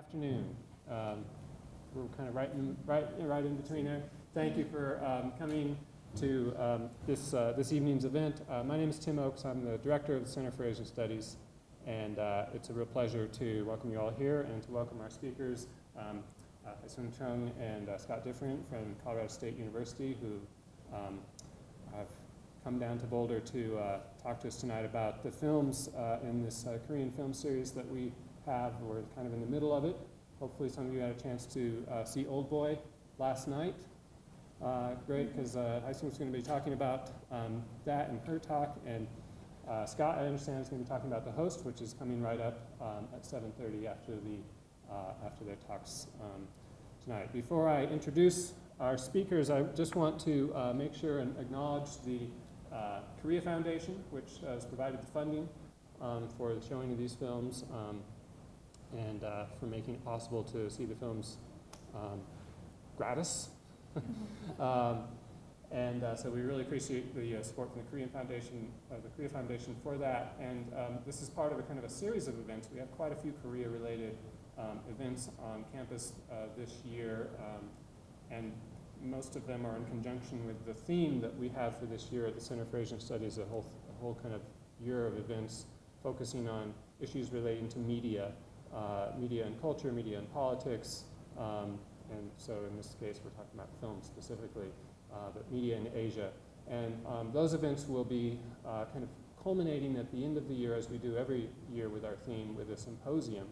afternoon. We're kind of right in between there. Thank you for coming to this evening's event. My name is Tim Oakes. I'm the director of the Center for Asian Studies, and it's a real pleasure to welcome you all here and to welcome our speakers, Hye Seung Chung and Scott Diffrient from Colorado State University, who have come down to Boulder to talk to us tonight about the films in this Korean film series that we have. We're kind of in the middle of it. Hopefully some of you had a chance to see Old Boy last night. Great, because Hye Seung's going to be talking about that in her talk, and Scott, I understand, is going to be talking about The Host, which is coming right up at 7:30 after their talks tonight. Before I introduce our speakers, I just want to make sure and acknowledge the Korea Foundation, which has provided the funding for the showing of these films and for making it possible to see the films gratis. So we really appreciate the support from the Korean Foundation, for that. And this is part of a kind of a series of events. We have quite a few Korea-related events on campus this year, and most of them are in conjunction with the theme that we have for this year at the Center for Asian Studies, a whole kind of year of events focusing on issues relating to media and culture, media and politics, and so in this case we're talking about film specifically, but media in Asia. And those events will be kind of culminating at the end of the year, as we do every year with our theme, with a symposium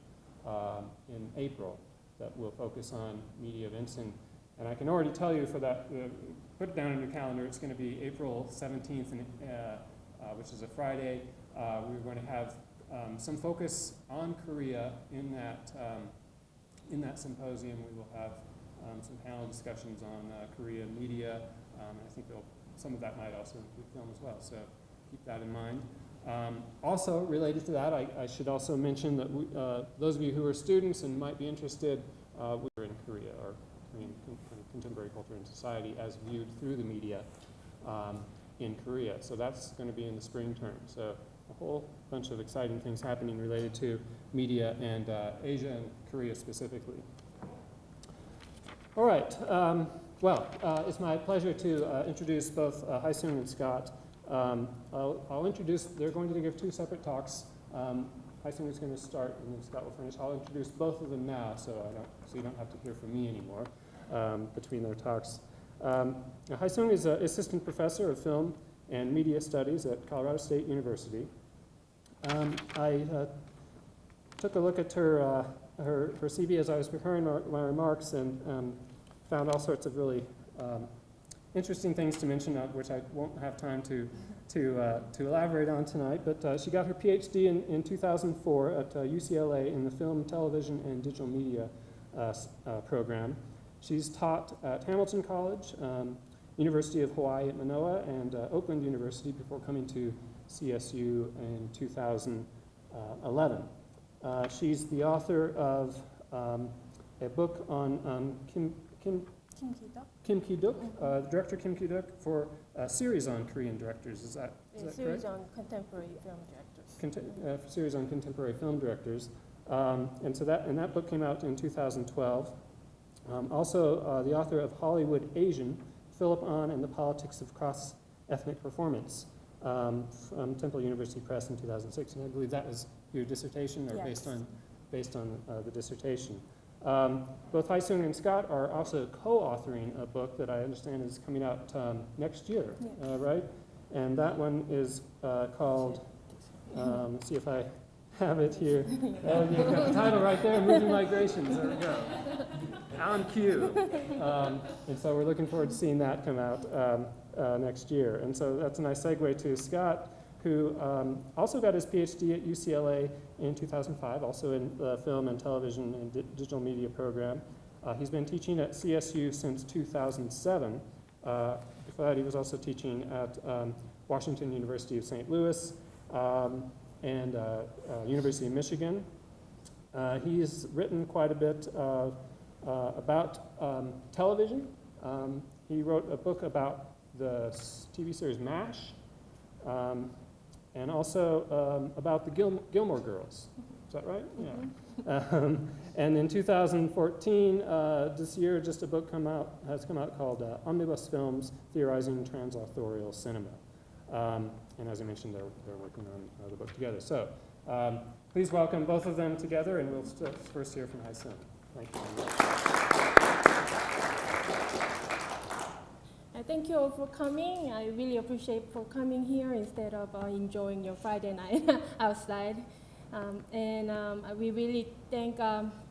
in April that will focus on media events. And I can already tell you for that, put it down on your calendar, it's going to be April 17th, which is a Friday. We're going to have some focus on Korea in that symposium. We will have some panel discussions on Korean media. I think some of that might also include film as well, so keep that in mind. Also related to that, I should also mention that those of you who are students and might be interested, we're in Korea, or Korean contemporary culture and society as viewed through the media in Korea. So that's going to be in the spring term. So a whole bunch of exciting things happening related to media and Asia and Korea specifically. All right. It's my pleasure to introduce both Hye Seung and Scott. I'll introduce, they're going to give two separate talks. Hye Seung is going to start and then Scott will finish. I'll introduce both of them now so you don't have to hear from me anymore between their talks. Hye Seung is an assistant professor of film and media studies at Colorado State University. I took a look at her CV as I was preparing my remarks and found all sorts of really interesting things to mention, which I won't have time to elaborate on tonight. But she got her PhD in 2004 at UCLA in the Film, Television, and Digital Media program. She's taught at Hamilton College, University of Hawaii at Manoa, and Oakland University before coming to CSU in 2011. She's the author of a book on Kim Ki-duk, director Kim Ki-duk, for a series on Korean directors. Is that correct? Series on contemporary film directors. Series on contemporary film directors. And that book came out in 2012. Also, the author of Hollywood Asian, Philip Ahn and the Politics of Cross-Ethnic Performance, from Temple University Press in 2006. And I believe that was your dissertation, or yes. based on the dissertation. Both Hye Seung and Scott are also co-authoring a book that I understand is coming out next year, yes. Right? And that one is called, let's see if I have it here. You've got the title right there, Moving Migrations. There we go. On cue. And so we're looking forward to seeing that come out next year. And so that's a nice segue to Scott, who also got his PhD at UCLA in 2005, also in the film and television and digital media program. He's been teaching at CSU since 2007. Before that, he was also teaching at Washington University of St. Louis and University of Michigan. He's written quite a bit about television. He wrote a book about the TV series MASH, and also about the Gilmore Girls. Is that right? Mm-hmm. And in 2014, this year, just a book has come out called Omnibus Films, Theorizing Transauthorial Cinema. And as I mentioned, they're working on the book together. So please welcome both of them together, and we'll first hear from Hye Seung. Thank you. Thank you all for coming. I really appreciate for coming here instead of enjoying your Friday night outside. We really thank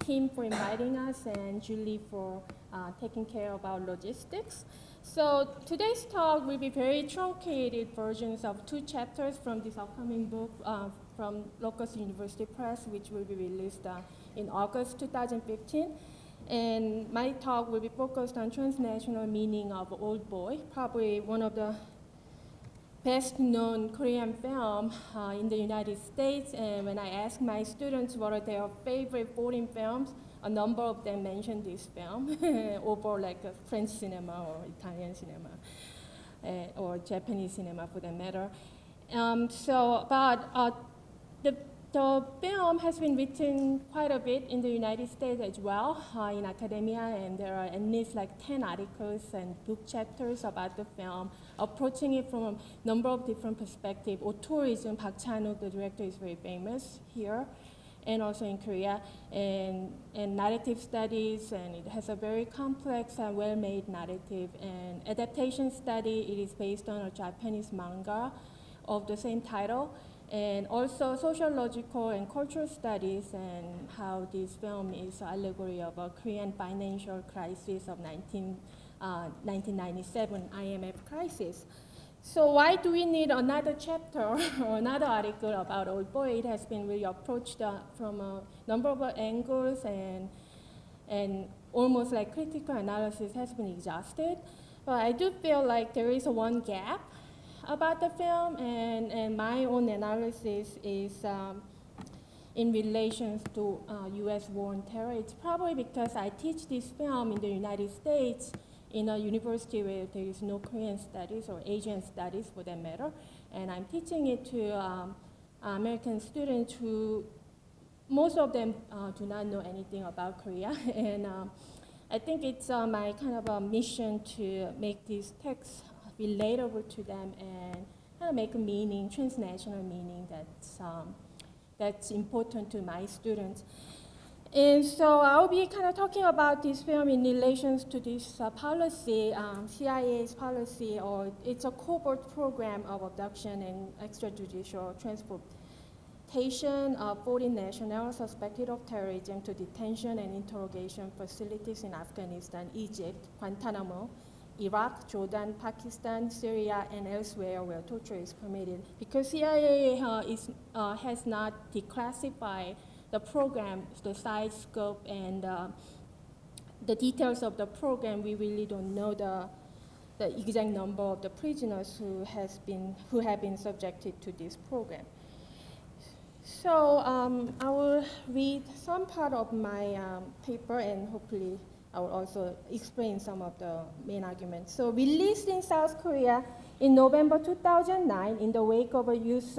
Kim for inviting us and Julie for taking care of our logistics. So today's talk will be very truncated versions of 2 chapters from this upcoming book from Locust University Press, which will be released in August 2015. And my talk will be focused on transnational meaning of Old Boy, probably one of the best known Korean film in the United States. And when I asked my students what are their favorite foreign films, a number of them mentioned this film over like French cinema or Italian cinema or Japanese cinema for that matter. The film has been written quite a bit in the United States as well in academia, and there are at least like 10 articles and book chapters about the film, approaching it from a number of different perspectives. Auteurism, Park Chan-wook, the director, is very famous here, and also in Korea, and narrative studies, and it has a very complex and well-made narrative. And adaptation study, it is based on a Japanese manga of the same title, and also sociological and cultural studies, and how this film is an allegory of a Korean financial crisis of 1997 IMF crisis. So why do we need another chapter or another article about Old Boy? It has been really approached from a number of angles, and almost like critical analysis has been exhausted. But I do feel like there is one gap about the film, and my own analysis is in relation to U.S. war on terror. It's probably because I teach this film in the United States in a university where there is no Korean studies or Asian studies for that matter, and I'm teaching it to American students who, most of them do not know anything about Korea, and I think it's my kind of a mission to make these texts relatable to them and kind of make a meaning, transnational meaning that's important to my students. And so I'll be kind of talking about this film in relation to this policy, CIA's policy, or it's a covert program of abduction and extrajudicial transportation of foreign nationals suspected of terrorism to detention and interrogation facilities in Afghanistan, Egypt, Guantanamo, Iraq, Jordan, Pakistan, Syria, and elsewhere where torture is permitted. Because CIA has not declassified the program, the size, scope, and the details of the program, we really don't know the exact number of the prisoners who have been subjected to this program. So I will read some part of my paper, and hopefully I will also explain some of the main arguments. So released in South Korea in November 2009 in the wake of a news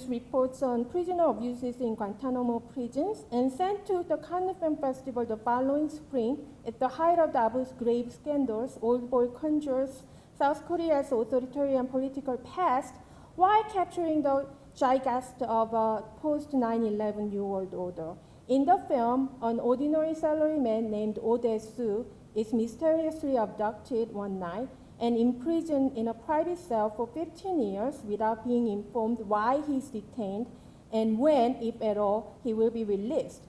reports on prisoner abuses in Guantanamo prisons, and sent to the Cannes Film Festival the following spring at the height of the Abu Ghraib scandals, Old Boy conjures South Korea's authoritarian political past while capturing the zeitgeist of a post-9/11 New World Order. In the film, an ordinary salaryman named Oh Dae-soo is mysteriously abducted one night and imprisoned in a private cell for 15 years without being informed why he's detained and when, if at all, he will be released.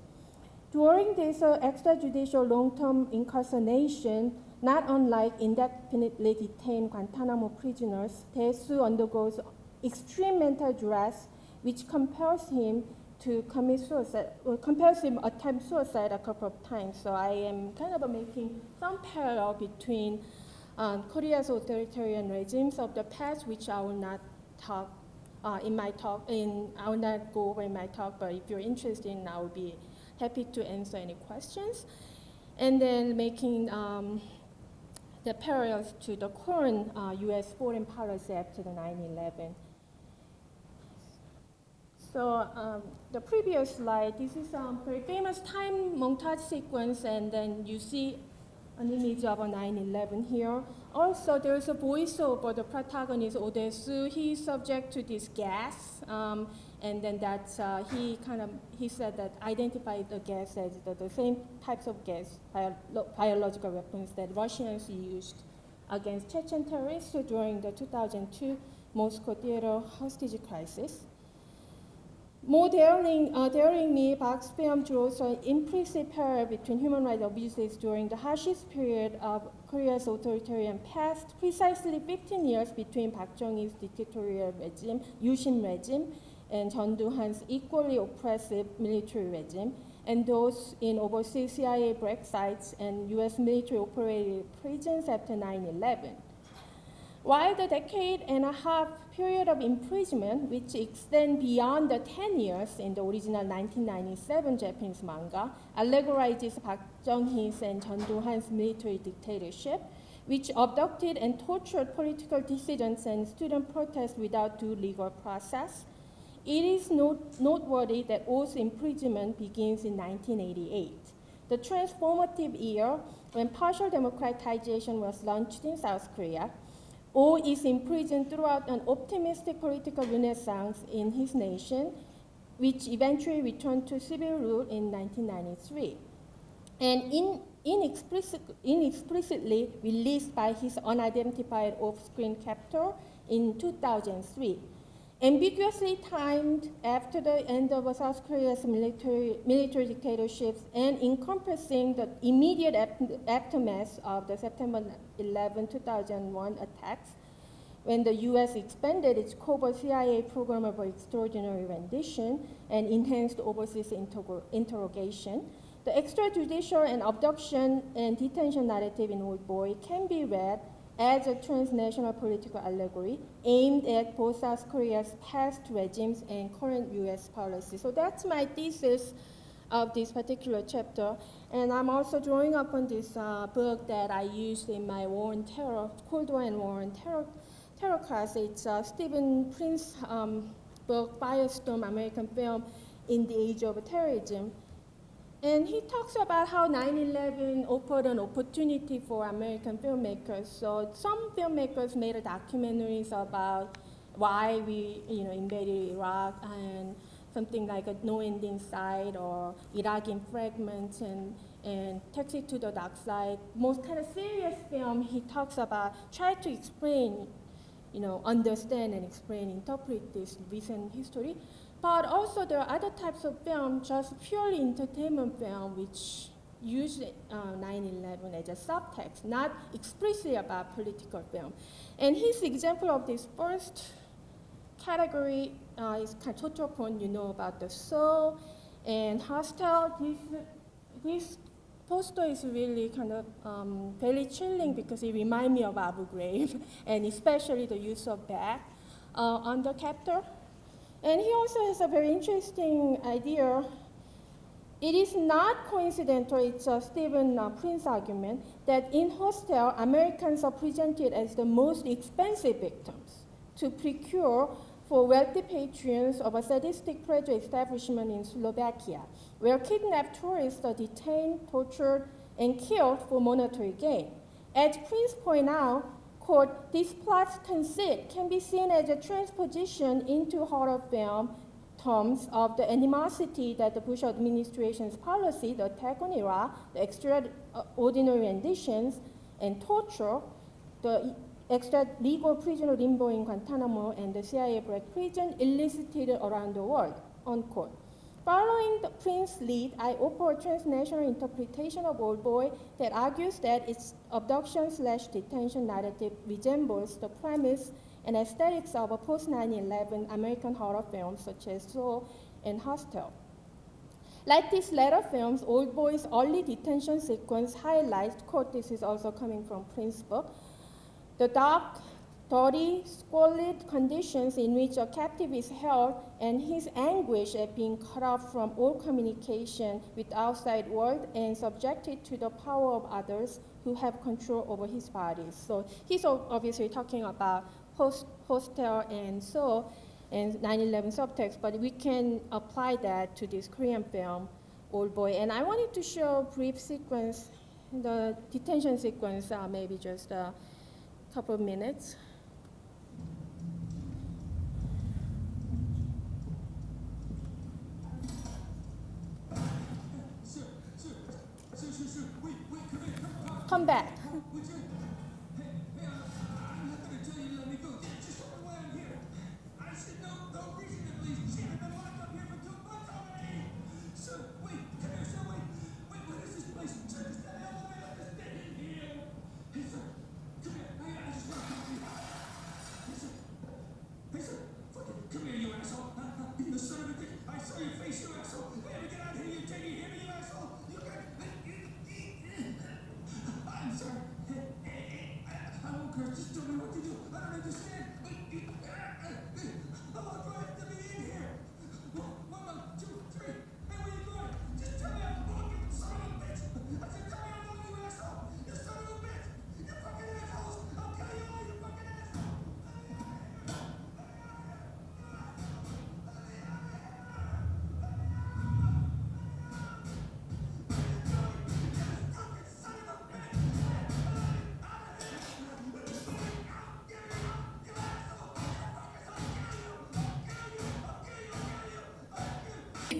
During this extrajudicial long-term incarceration, not unlike indefinitely detained Guantanamo prisoners, Dae-soo undergoes extreme mental duress, which compels him to commit suicide, or compels him to attempt suicide a couple of times. So I am kind of making some parallel between Korea's authoritarian regimes of the past, which I will not talk in my talk. I will not go over in my talk, but if you're interested, I will be happy to answer any questions. And then making the parallels to the current U.S. foreign policy after the 9/11. So the previous slide, this is a very famous time montage sequence, and then you see an image of a 9/11 here. Also, there's a voiceover, the protagonist, Odesu, he's subject to this gas, and then that's, he said that identified the gas as the same types of gas, biological weapons that Russians used against Chechen terrorists during the 2002 Moscow theater hostage crisis. More daringly, Park's film draws an implicit parallel between human rights abuses during the harshest period of Korea's authoritarian past, precisely 15 years between Park Chung-hee's dictatorial regime, Yushin regime, and Chun Doo-han's equally oppressive military regime, and those in overseas CIA black sites and US military-operated prisons after 9/11. While the decade-and-a-half period of imprisonment, which extends beyond the 10 years in the original 1997 Japanese manga, allegorizes Park Chung-hee's and Chun Doo-han's military dictatorship, which abducted and tortured political dissidents and student protests without due legal process, it is noteworthy that Oh's imprisonment begins in 1988, the transformative year when partial democratization was launched in South Korea. Oh is imprisoned throughout an optimistic political renaissance in his nation, which eventually returned to civil rule in 1993. And inexplicitly released by his unidentified off-screen captor in 2003. Ambiguously timed after the end of South Korea's military dictatorships and encompassing the immediate aftermath of the September 11, 2001 attacks, when the US expanded its covert CIA program of extraordinary rendition and enhanced overseas interrogation, the extrajudicial and abduction and detention narrative in Old Boy can be read as a transnational political allegory aimed at both South Korea's past regimes and current US policy. So that's my thesis of this particular chapter. And I'm also drawing upon this book that I used in my War and Terror, Cold War and War and Terror class. It's Stephen Prince's book, Firestorm, American Film in the Age of Terrorism. And he talks about how 9/11 offered an opportunity for American filmmakers. So some filmmakers made documentaries about why we invaded Iraq, and something like a No End in Sight or Iraq in Fragments and Taxi to the Dark Side. Most kind of serious film he talks about, try to explain, understand and explain, interpret this recent history. But also there are other types of film, just purely entertainment film, which use 9/11 as a subtext, not explicitly about political film. And his example of this first category is Kachotopon, about the Soul and Hostel. This poster is really kind of very chilling because it reminds me of Abu Ghraib, and especially the use of bag on the captor. And he also has a very interesting idea. It is not coincidental, it's a Stephen Prince argument, that in Hostel, Americans are presented as the most expensive victims to procure for wealthy patrons of a sadistic pleasure establishment in Slovakia, where kidnapped tourists are detained, tortured, and killed for monetary gain. As Prince pointed out, quote, this plot's conceit can be seen as a transposition into horror film terms of the animosity that the Bush administration's policy, the attack on Iraq, the extraordinary renditions, and torture, the extra-legal prisoner limbo in Guantanamo, and the CIA black prison elicited around the world, unquote. Following the Prince's lead, I offer a transnational interpretation of Old Boy that argues that its abduction/detention narrative resembles the premise and aesthetics of a post-9/11 American horror films such as Saw and Hostel. Like these latter films, Old Boy's early detention sequence highlights, quote, this is also coming from Prince's book, the dark, dirty, squalid conditions in which a captive is held and his anguish at being cut off from all communication with the outside world and subjected to the power of others who have control over his body. So he's obviously talking about Hostel and so. and 9/11 subtext, but we can apply that to this Korean film, Old Boy. And I wanted to show a brief sequence, the detention sequence, maybe just a couple of minutes. Come back.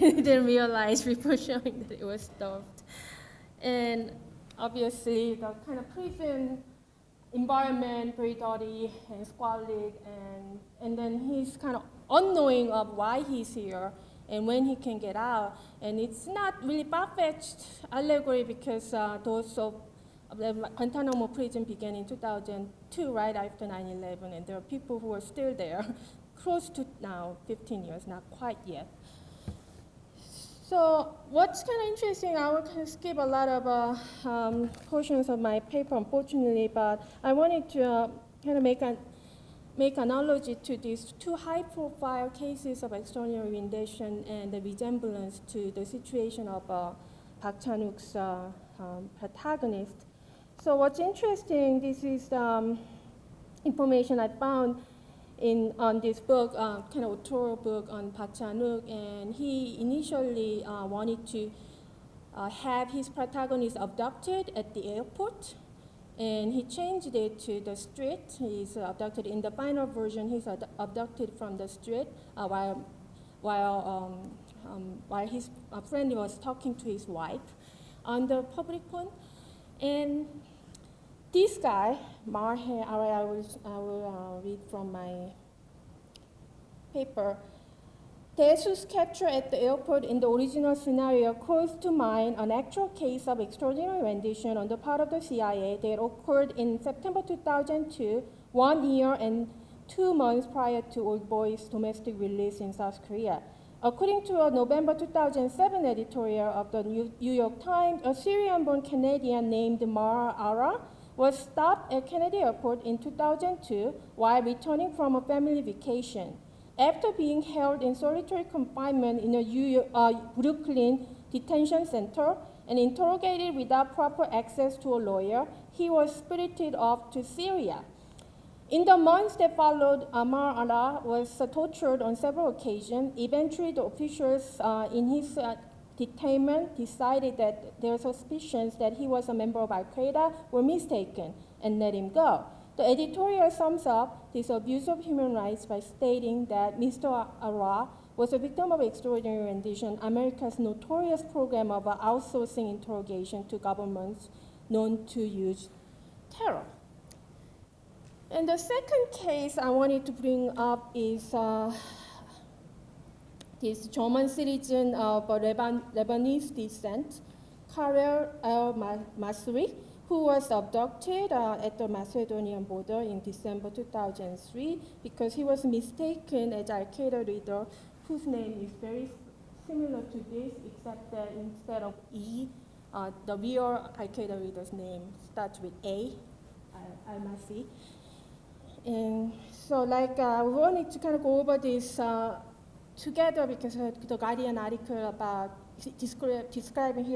Didn't realize before showing that it was stuffed. And obviously the kind of prison environment, very dirty and squalid, and then he's kind of unknowing of why he's here and when he can get out. And it's not really far-fetched allegory because those of the Guantanamo prison began in 2002, right after 9/11, and there are people who are still there, close to now, 15 years, not quite yet. So what's kind of interesting, I will kind of skip a lot of portions of my paper, unfortunately, but I wanted to kind of make analogy to these two high-profile cases of extraordinary rendition and the resemblance to the situation of Park Chan-wook's protagonist. So what's interesting, this is information I found on this book, kind of authorial book on Park Chan-wook, and he initially wanted to have his protagonist abducted at the airport, and he changed it to the street. He's abducted in the final version. He's abducted from the street while his friend was talking to his wife on the public phone, and this guy, Marhe, I will read from my paper. Dae-soo's capture at the airport in the original scenario calls to mind an actual case of extraordinary rendition on the part of the CIA that occurred in September 2002, 1 year and 2 months prior to Old Boy's domestic release in South Korea. According to a November 2007 editorial of the New York Times, a Syrian-born Canadian named Mar Ara was stopped at Kennedy Airport in 2002 while returning from a family vacation. After being held in solitary confinement in a Brooklyn detention center and interrogated without proper access to a lawyer, he was spirited off to Syria. In the months that followed, Amar Allah was tortured on several occasions. Eventually, the officials in his detainment decided that their suspicions that he was a member of Al-Qaeda were mistaken and let him go. The editorial sums up this abuse of human rights by stating that Mr. Ara was a victim of extraordinary rendition, America's notorious program of outsourcing interrogation to governments known to use terror. And the second case I wanted to bring up is this German citizen of Lebanese descent, Karel El-Masri, who was abducted at the Macedonian border in December 2003 because he was mistaken as Al-Qaeda leader whose name is very similar to this, except that instead of E, the real Al-Qaeda leader's name starts with A, Al-Masri. And so we wanted to kind of go over this together because the Guardian article about describing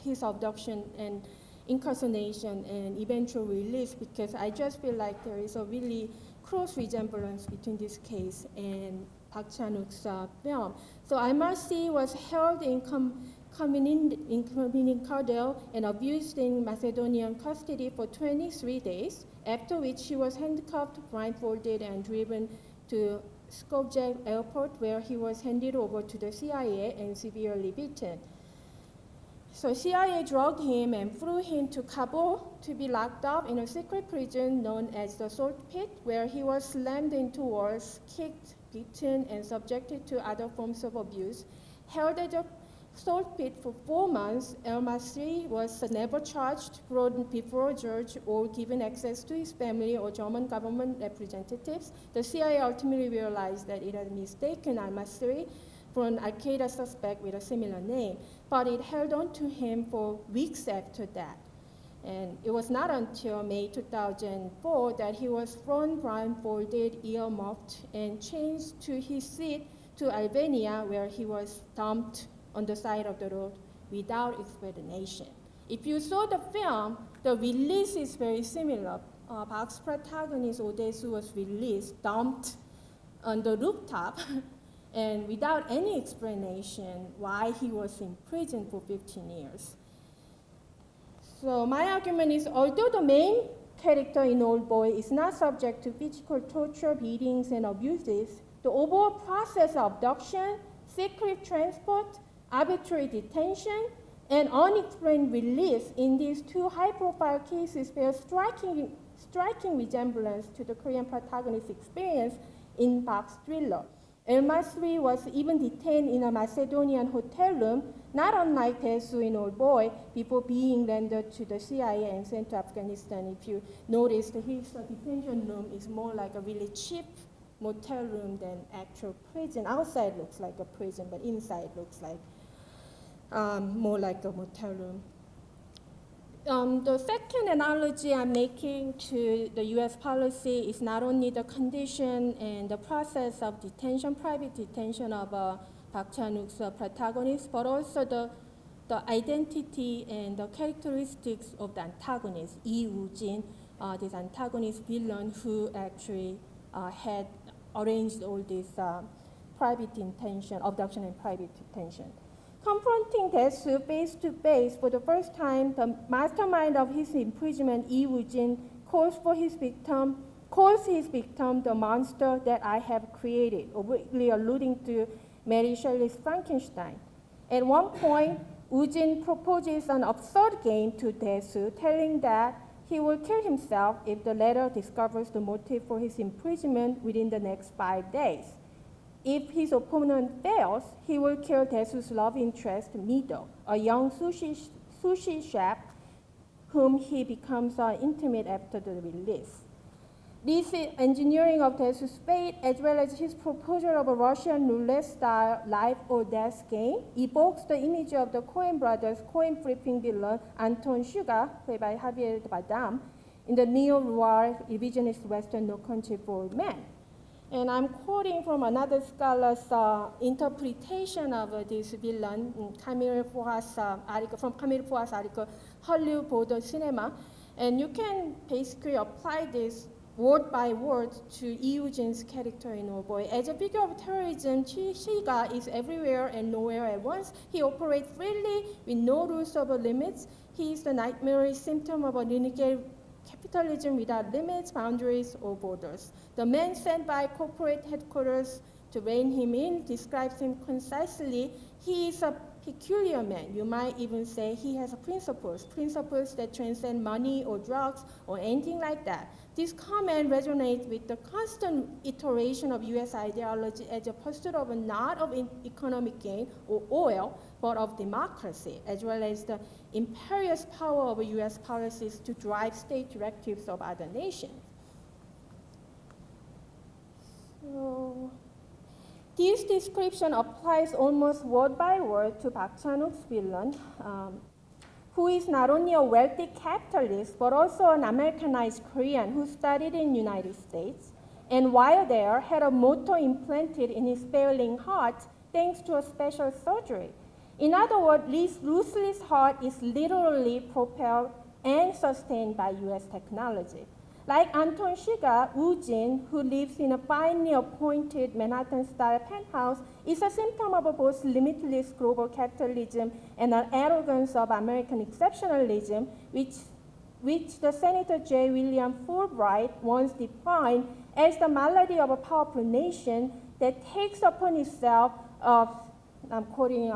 his abduction and incarceration and eventual release, because I just feel like there is a really close resemblance between this case and Park Chan-wook's film. So MRC was held in Kardel and abused in Macedonian custody for 23 days, after which he was handcuffed, blindfolded, and driven to Skopje airport, where he was handed over to the CIA and severely beaten. So CIA drugged him and flew him to Kabul to be locked up in a secret prison known as the Salt Pit, where he was slammed into walls, kicked, beaten, and subjected to other forms of abuse. Held at the Salt Pit for 4 months, El-Masri was never charged, brought before a judge, or given access to his family or German government representatives. The CIA ultimately realized that it had mistaken Al-Masri for an Al-Qaeda suspect with a similar name, but it held on to him for weeks after that. And it was not until May 2004 that he was thrown blindfolded, earmuffed, and changed to his seat to Albania, where he was dumped on the side of the road without explanation. If you saw the film, the release is very similar. Park's protagonist, Odesu, was released, dumped on the rooftop, and without any explanation why he was in prison for 15 years. So my argument is, although the main character in Old Boy is not subject to physical torture, beatings, and abuses, the overall process of abduction, secret transport, arbitrary detention, and unexplained release in these two high-profile cases bear striking resemblance to the Korean protagonist's experience in Park's thriller. El-Masri was even detained in a Macedonian hotel room, not unlike Dae-soo in Old Boy, before being rendered to the CIA and sent to Afghanistan. If you notice, his detention room is more like a really cheap motel room than actual prison. Outside looks like a prison, but inside looks like more like a motel room. The second analogy I'm making to the US policy is not only the condition and the process of detention, private detention of Park Chan-wook's protagonist, but also the identity and the characteristics of the antagonist, Lee Woo-jin, this antagonist villain who actually had arranged all this private detention, abduction and private detention. Confronting Dae-soo face to face for the first time, the mastermind of his imprisonment, Lee Woo-jin, calls his victim the monster that I have created, obliquely alluding to Mary Shelley's Frankenstein. At one point, Woo-jin proposes an absurd game to Dae-soo, telling that he will kill himself if the latter discovers the motive for his imprisonment within the next 5 days. If his opponent fails, he will kill Dae-soo's love interest, Mido, a young sushi chef whom he becomes intimate after the release. This engineering of Dae-soo's fate, as well as his proposal of a Russian roulette-style life or death game, evokes the image of the Coen brothers' coin-flipping villain Anton Sugar, played by Javier Bardem, in the neo-noir revisionist western No Country for Old Men. And I'm quoting from another scholar's interpretation of this villain, Camille Foha's article, Hollywood Border Cinema. And you can basically apply this word by word to Lee Woo-jin's character in Old Boy. As a figure of terrorism, Shiga is everywhere and nowhere at once. He operates freely with no rules or limits. He is the nightmarish symptom of a renegade capitalism without limits, boundaries, or borders. The man sent by corporate headquarters to rein him in describes him concisely. He is a peculiar man. You might even say he has principles that transcend money or drugs or anything like that. This comment resonates with the constant iteration of US ideology as a pursuit of not of economic gain or oil, but of democracy, as well as the imperious power of US policies to drive state directives of other nations. So, this description applies almost word by word to Park Chan-wook's villain, who is not only a wealthy capitalist, but also an Americanized Korean who studied in the United States, and while there, had a motto implanted in his failing heart thanks to a special surgery. In other words, Lee's ruthless heart is literally propelled and sustained by US technology. Like Anton Shiga, Wu Jin, who lives in a finely appointed Manhattan-style penthouse, is a symptom of both limitless global capitalism and an arrogance of American exceptionalism, which the Senator J. William Fulbright once defined as the malady of a powerful nation that takes upon itself, I'm quoting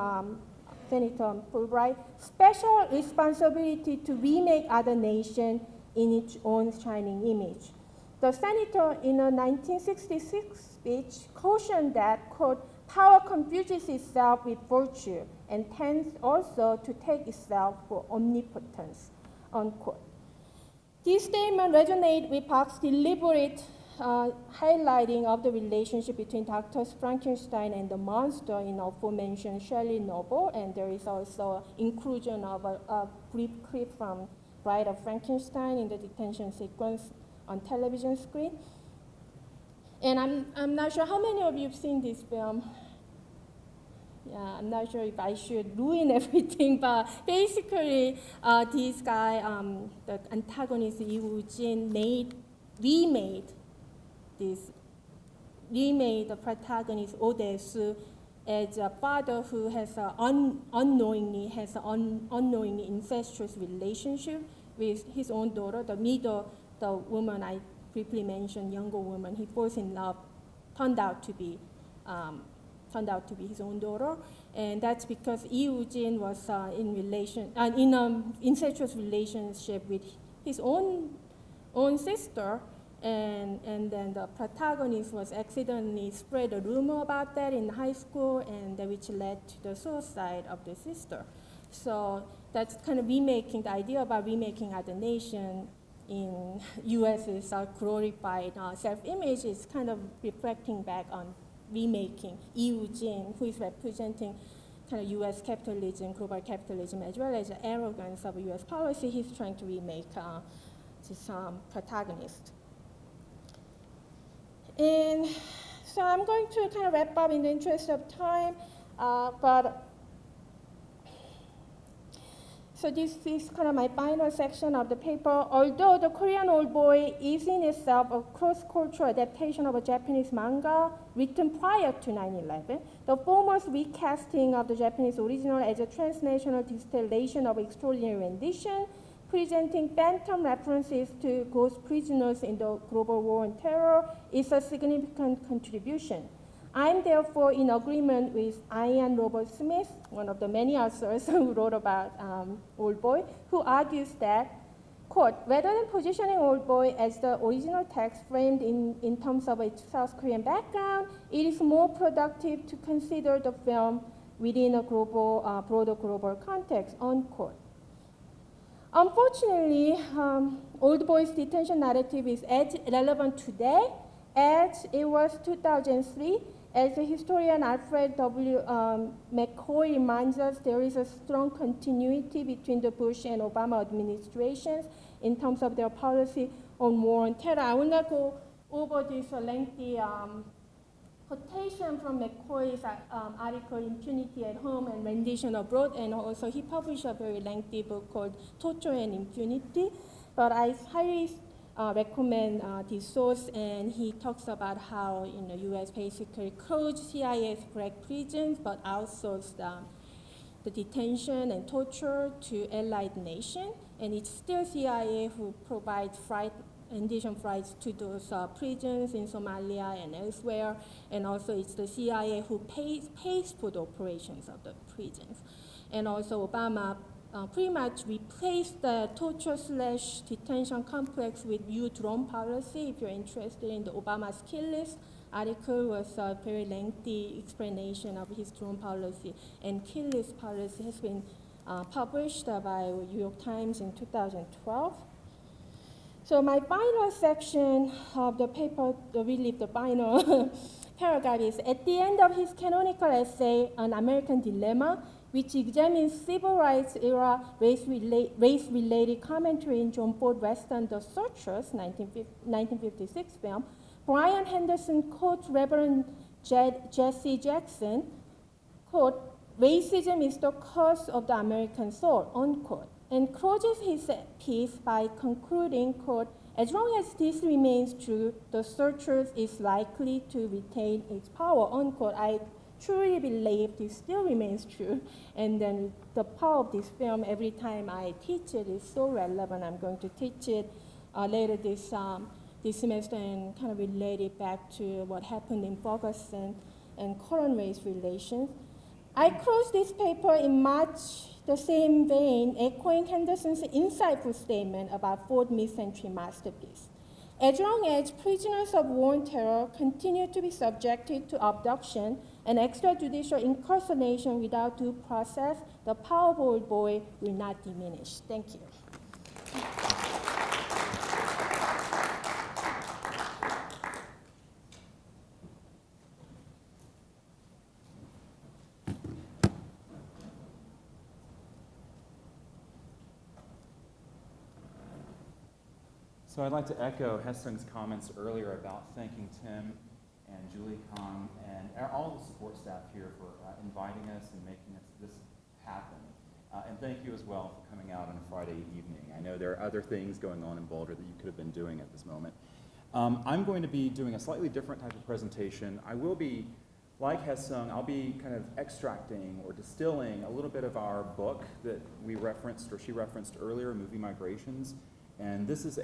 Senator Fulbright, special responsibility to remake other nations in its own shining image. The senator, in a 1966 speech, cautioned that, quote, power confuses itself with virtue and tends also to take itself for omnipotence, unquote. This statement resonates with Park's deliberate highlighting of the relationship between Dr. Frankenstein and the monster in aforementioned Shelley novel, and there is also inclusion of a brief clip from Bride of Frankenstein in the detention sequence on television screen. And I'm not sure how many of you have seen this film. Yeah, I'm not sure if I should ruin everything, but basically, this guy, the antagonist Lee Woo-jin, remade the protagonist Odesu as a father who has unknowingly incestuous relationship with his own daughter, the woman I briefly mentioned, younger woman. He falls in love, turned out to be his own daughter, and that's because Lee Woo-jin was in an incestuous relationship with his own sister, and then the protagonist was accidentally spread a rumor about that in high school, and which led to the suicide of the sister. So that's kind of remaking, the idea about remaking other nation in U.S.'s glorified self-image is kind of reflecting back on remaking Lee Woo-jin, who is representing kind of U.S. capitalism, global capitalism, as well as the arrogance of U.S. policy. He's trying to remake this protagonist. And so I'm going to kind of wrap up in the interest of time, so this is kind of my final section of the paper. Although The Korean Old Boy is in itself a cross-cultural adaptation of a Japanese manga written prior to 9/11, the former's recasting of the Japanese original as a transnational distillation of extraordinary rendition, presenting phantom references to ghost prisoners in the global war on terror, is a significant contribution. I'm therefore in agreement with Ian Robert Smith, one of the many authors who wrote about Old Boy, who argues that, quote, rather than positioning Old Boy as the original text framed in terms of its South Korean background, it is more productive to consider the film within a broader global context, unquote. Unfortunately, Old Boy's detention narrative is as relevant today as it was 2003. As the historian Alfred W. McCoy reminds us, there is a strong continuity between the Bush and Obama administrations in terms of their policy on war on terror. I will not go over this lengthy quotation from McCoy's article, Impunity at Home and Rendition Abroad, and also he published a very lengthy book called Torture and Impunity. But I highly recommend this source, and he talks about how U.S. basically closed CIA's black prisons, but outsourced the detention and torture to allied nations, and it's still CIA who provides rendition flights to those prisons in Somalia and elsewhere, and also it's the CIA who pays for the operations of the prisons. And also Obama pretty much replaced the torture/detention complex with new drone policy. If you're interested in the Obama's kill list, article was a very lengthy explanation of his drone policy. And kill list policy has been published by New York Times in 2012. So my final section of the paper, the final paragraph is, at the end of his canonical essay, An American Dilemma, which examines civil rights era race-related commentary in John Ford Western The Searchers, 1956 film, Brian Henderson quotes Reverend Jesse Jackson, quote, racism is the curse of the American soul, unquote. and closes his piece by concluding, quote, "As long as this remains true, the searcher is likely to retain its power," unquote. I truly believe this still remains true. And then the power of this film, every time I teach it, is so relevant. I'm going to teach it later this semester and kind of relate it back to what happened in Ferguson and current race relations. I closed this paper in much the same vein, echoing Henderson's insightful statement about Ford mid-century masterpiece. As long as prisoners of war and terror continue to be subjected to abduction and extrajudicial incarceration without due process, the power of Old Boy will not diminish. Thank you. So I'd like to echo Hye Seung's comments earlier about thanking Tim and Julie Kang and all the support staff here for inviting us and making this happen. And thank you as well for coming out on a Friday evening. I know there are other things going on in Boulder that you could have been doing at this moment. I'm going to be doing a slightly different type of presentation. I will be, like Hye Seung, I'll be kind of extracting or distilling a little bit of our book that we referenced, or she referenced earlier, Movie Migrations. And this is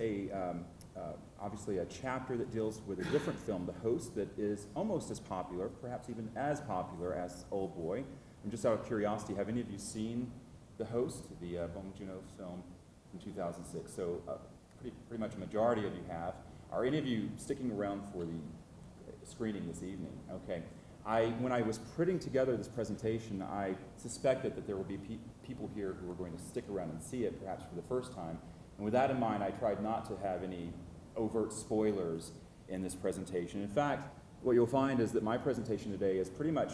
obviously a chapter that deals with a different film, The Host, that is almost as popular, perhaps even as popular as Old Boy. And just out of curiosity, have any of you seen The Host, the Bong Joon-ho film from 2006? So pretty much a majority of you have. Are any of you sticking around for the screening this evening? Okay. When I was putting together this presentation, I suspected that there will be people here who are going to stick around and see it, perhaps for the first time. And with that in mind, I tried not to have any overt spoilers in this presentation. In fact, what you'll find is that my presentation today is pretty much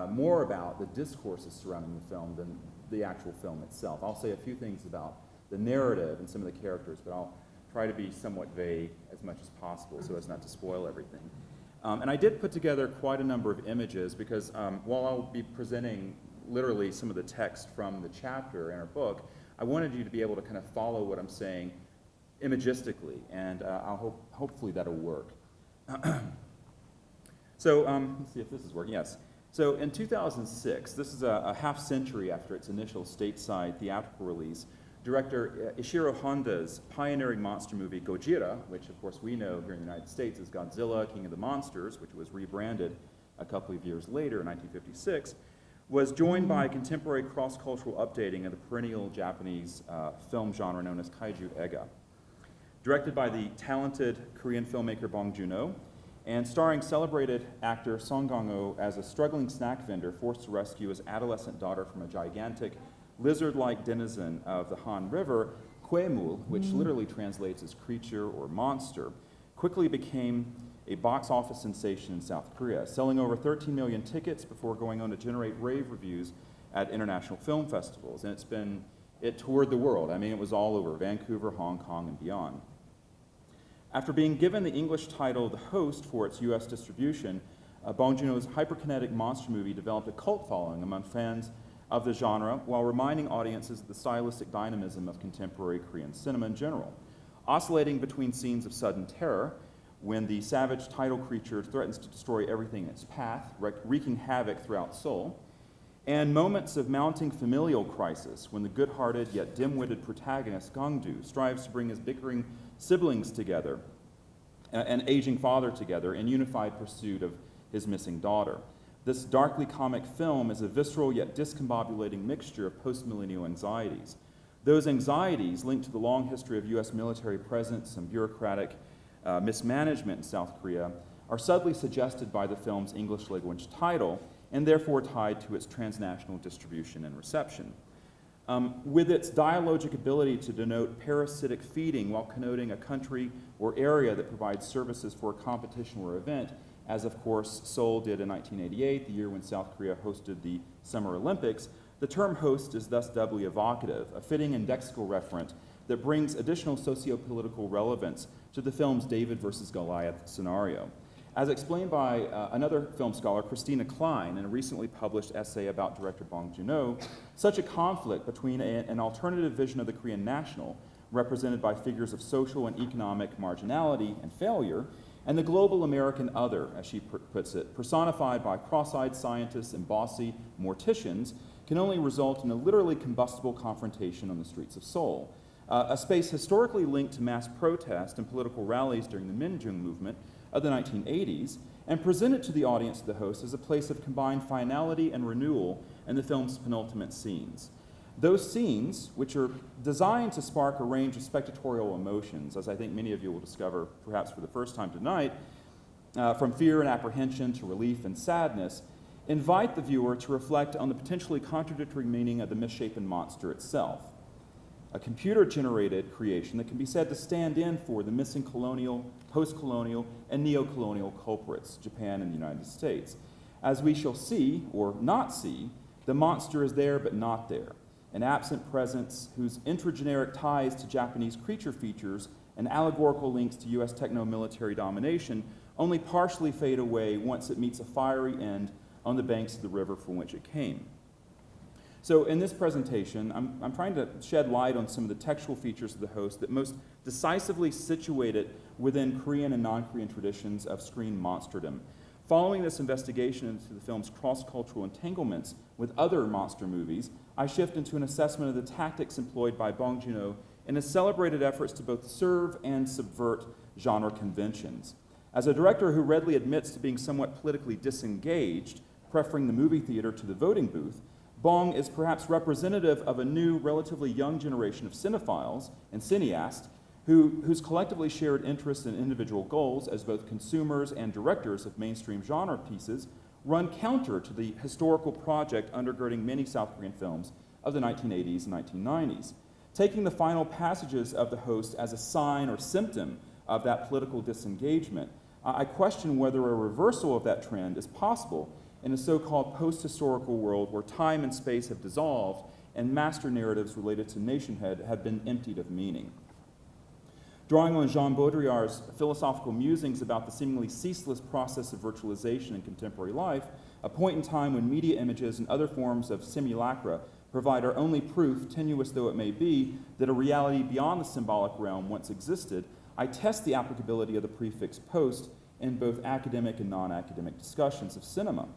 more about the discourses surrounding the film than the actual film itself. I'll say a few things about the narrative and some of the characters, but I'll try to be somewhat vague as much as possible so as not to spoil everything. And I did put together quite a number of images because while I'll be presenting literally some of the text from the chapter in our book, I wanted you to be able to kind of follow what I'm saying imagistically, and hopefully that'll work. So let's see if this is working. Yes. So in 2006, this is a half century after its initial stateside theatrical release, director Ishiro Honda's pioneering monster movie Gojira, which of course we know here in the United States as Godzilla, King of the Monsters, which was rebranded a couple of years later in 1956, was joined by a contemporary cross-cultural updating of the perennial Japanese film genre known as kaiju ega. Directed by the talented Korean filmmaker Bong Joon-ho, and starring celebrated actor Song Kang-ho as a struggling snack vendor forced to rescue his adolescent daughter from a gigantic lizard-like denizen of the Han River, Kwaemul, which literally translates as creature or monster, quickly became a box office sensation in South Korea, selling over 13 million tickets before going on to generate rave reviews at international film festivals. And it toured the world. I mean, it was all over Vancouver, Hong Kong, and beyond. After being given the English title The Host for its US distribution, Bong Joon-ho's hyperkinetic monster movie developed a cult following among fans of the genre while reminding audiences of the stylistic dynamism of contemporary Korean cinema in general, oscillating between scenes of sudden terror when the savage tidal creature threatens to destroy everything in its path, wreaking havoc throughout Seoul, and moments of mounting familial crisis when the good-hearted yet dim-witted protagonist Gangdu strives to bring his bickering siblings together, an aging father together, in unified pursuit of his missing daughter. This darkly comic film is a visceral yet discombobulating mixture of post-millennial anxieties. Those anxieties, linked to the long history of US military presence and bureaucratic mismanagement in South Korea, are subtly suggested by the film's English language title and therefore tied to its transnational distribution and reception. With its dialogic ability to denote parasitic feeding while connoting a country or area that provides services for a competition or event, as of course Seoul did in 1988, the year when South Korea hosted the Summer Olympics, the term host is thus doubly evocative, a fitting and lexical referent that brings additional socio-political relevance to the film's David versus Goliath scenario. As explained by another film scholar, Christina Klein, in a recently published essay about director Bong Joon-ho, such a conflict between an alternative vision of the Korean national, represented by figures of social and economic marginality and failure, and the global American other, as she puts it, personified by cross-eyed scientists and bossy morticians, can only result in a literally combustible confrontation on the streets of Seoul. A space historically linked to mass protest and political rallies during the Minjung movement of the 1980s, and presented to the audience of the host as a place of combined finality and renewal in the film's penultimate scenes. Those scenes, which are designed to spark a range of spectatorial emotions, as I think many of you will discover perhaps for the first time tonight, from fear and apprehension to relief and sadness, invite the viewer to reflect on the potentially contradictory meaning of the misshapen monster itself. A computer-generated creation that can be said to stand in for the missing colonial, post-colonial, and neo-colonial culprits, Japan and the United States. As we shall see, or not see, the monster is there but not there, an absent presence whose intrageneric ties to Japanese creature features and allegorical links to US techno-military domination only partially fade away once it meets a fiery end on the banks of the river from which it came. So in this presentation, I'm trying to shed light on some of the textual features of the host that most decisively situate it within Korean and non-Korean traditions of screen monsterdom. Following this investigation into the film's cross-cultural entanglements with other monster movies, I shift into an assessment of the tactics employed by Bong Joon-ho in his celebrated efforts to both serve and subvert genre conventions. As a director who readily admits to being somewhat politically disengaged, preferring the movie theater to the voting booth, Bong is perhaps representative of a new, relatively young generation of cinephiles and cineasts whose collectively shared interest in individual goals as both consumers and directors of mainstream genre pieces run counter to the historical project undergirding many South Korean films of the 1980s and 1990s. Taking the final passages of the host as a sign or symptom of that political disengagement, I question whether a reversal of that trend is possible in a so-called post-historical world where time and space have dissolved and master narratives related to nationhood have been emptied of meaning. Drawing on Jean Baudrillard's philosophical musings about the seemingly ceaseless process of virtualization in contemporary life, a point in time when media images and other forms of simulacra provide our only proof, tenuous though it may be, that a reality beyond the symbolic realm once existed, I test the applicability of the prefix post in both academic and non-academic discussions of cinema.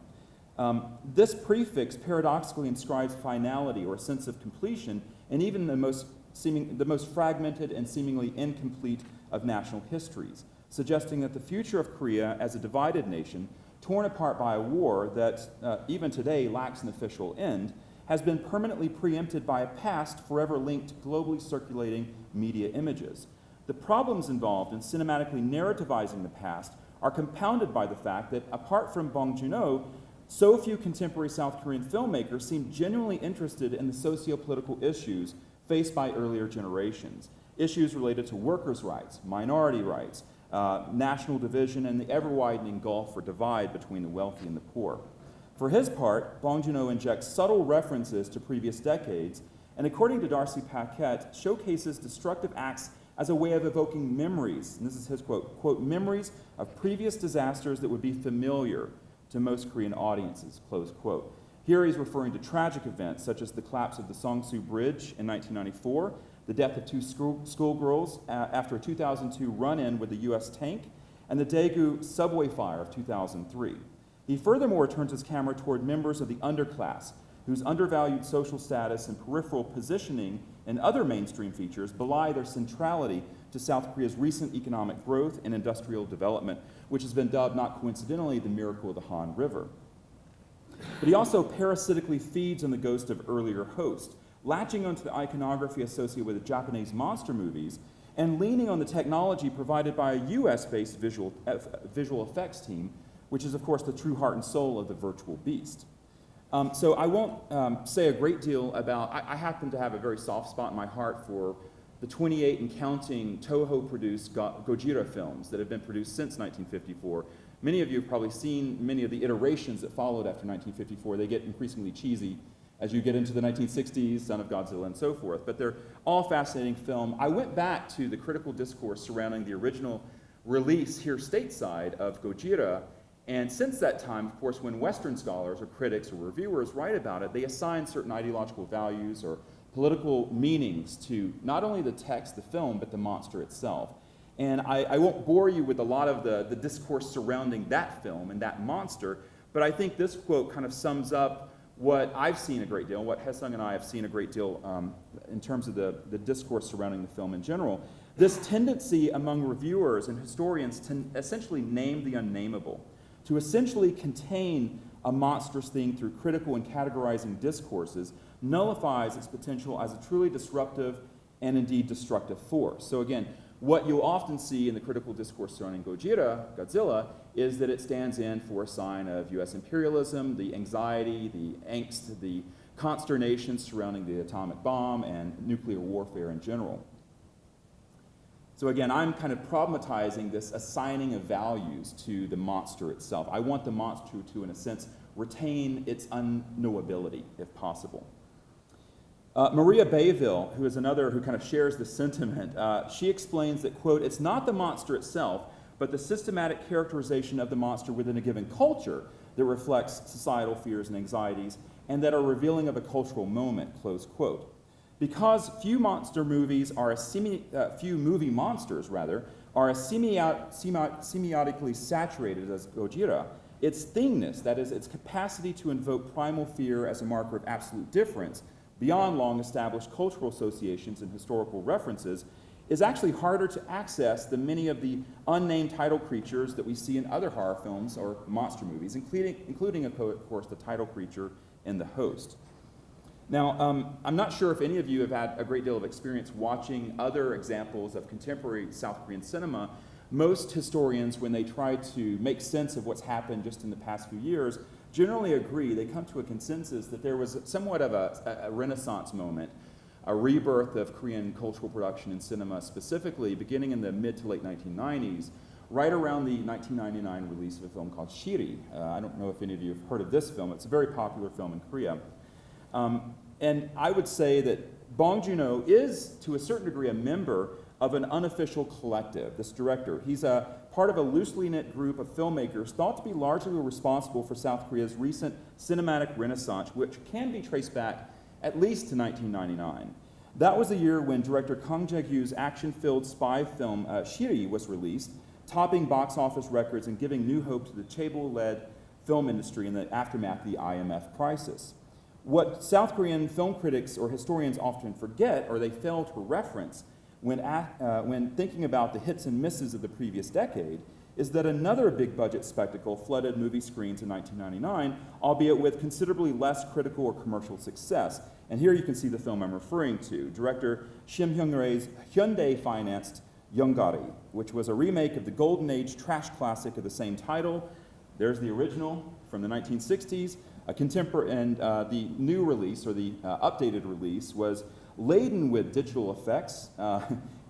This prefix paradoxically inscribes finality or a sense of completion in even the most fragmented and seemingly incomplete of national histories, suggesting that the future of Korea as a divided nation, torn apart by a war that even today lacks an official end, has been permanently preempted by a past forever linked to globally circulating media images. The problems involved in cinematically narrativizing the past are compounded by the fact that, apart from Bong Joon-ho, so few contemporary South Korean filmmakers seem genuinely interested in the socio-political issues faced by earlier generations, issues related to workers' rights, minority rights, national division, and the ever-widening gulf or divide between the wealthy and the poor. For his part, Bong Joon-ho injects subtle references to previous decades, and according to Darcy Paquette, showcases destructive acts as a way of evoking memories, and this is his quote, quote, memories of previous disasters that would be familiar to most Korean audiences, close quote. Here he's referring to tragic events such as the collapse of the Songsu Bridge in 1994, the death of two schoolgirls after a 2002 run-in with a US tank, and the Daegu subway fire of 2003. He furthermore turns his camera toward members of the underclass, whose undervalued social status and peripheral positioning in other mainstream features belie their centrality to South Korea's recent economic growth and industrial development, which has been dubbed, not coincidentally, the miracle of the Han River. But he also parasitically feeds on the ghost of earlier hosts, latching onto the iconography associated with the Japanese monster movies and leaning on the technology provided by a US-based visual effects team, which is, of course, the true heart and soul of the virtual beast. So I won't say a great deal about, I happen to have a very soft spot in my heart for the 28 and counting Toho-produced Gojira films that have been produced since 1954. Many of you have probably seen many of the iterations that followed after 1954. They get increasingly cheesy as you get into the 1960s, Son of Godzilla, and so forth. But they're all fascinating film. I went back to the critical discourse surrounding the original release here stateside of Gojira. And since that time, of course, when Western scholars or critics or reviewers write about it, they assign certain ideological values or political meanings to not only the text, the film, but the monster itself. And I won't bore you with a lot of the discourse surrounding that film and that monster, but I think this quote kind of sums up what I've seen a great deal, what Hye Seung and I have seen a great deal in terms of the discourse surrounding the film in general. This tendency among reviewers and historians to essentially name the unnameable, to essentially contain a monstrous thing through critical and categorizing discourses, nullifies its potential as a truly disruptive and indeed destructive force. So again, what you'll often see in the critical discourse surrounding Godzilla, is that it stands in for a sign of US imperialism, the anxiety, the angst, the consternation surrounding the atomic bomb and nuclear warfare in general. So again, I'm kind of problematizing this assigning of values to the monster itself. I want the monster to, in a sense, retain its unknowability, if possible. Maria Bayville, who is another who kind of shares the sentiment, she explains that, quote, it's not the monster itself, but the systematic characterization of the monster within a given culture that reflects societal fears and anxieties, and that are revealing of a cultural moment, close quote. Because few movie monsters are as semiotically saturated as Gojira, its thingness, that is, its capacity to invoke primal fear as a marker of absolute difference, beyond long-established cultural associations and historical references, is actually harder to access than many of the unnamed title creatures that we see in other horror films or monster movies, including of course, the title creature in The Host. Now, I'm not sure if any of you have had a great deal of experience watching other examples of contemporary South Korean cinema. Most historians, when they try to make sense of what's happened just in the past few years, generally agree, they come to a consensus that there was somewhat of a renaissance moment, a rebirth of Korean cultural production in cinema, specifically beginning in the mid to late 1990s, right around the 1999 release of a film called Shiri. I don't know if any of you have heard of this film. It's a very popular film in Korea. And I would say that Bong Joon-ho is, to a certain degree, a member of an unofficial collective, this director. He's a part of a loosely knit group of filmmakers thought to be largely responsible for South Korea's recent cinematic renaissance, which can be traced back at least to 1999. That was the year when director Kang Jae-gyu's action-filled spy film Shiri was released, topping box office records and giving new hope to the Chaebol-led film industry in the aftermath of the IMF crisis. What South Korean film critics or historians often forget, or they fail to reference when thinking about the hits and misses of the previous decade, is that another big budget spectacle flooded movie screens in 1999, albeit with considerably less critical or commercial success. And here you can see the film I'm referring to, director Shim Hyung-rae's Hyundai-financed Yeonggari, which was a remake of the Golden Age trash classic of the same title. There's the original from the 1960s. A contemporary, and the new release, or the updated release, was laden with digital effects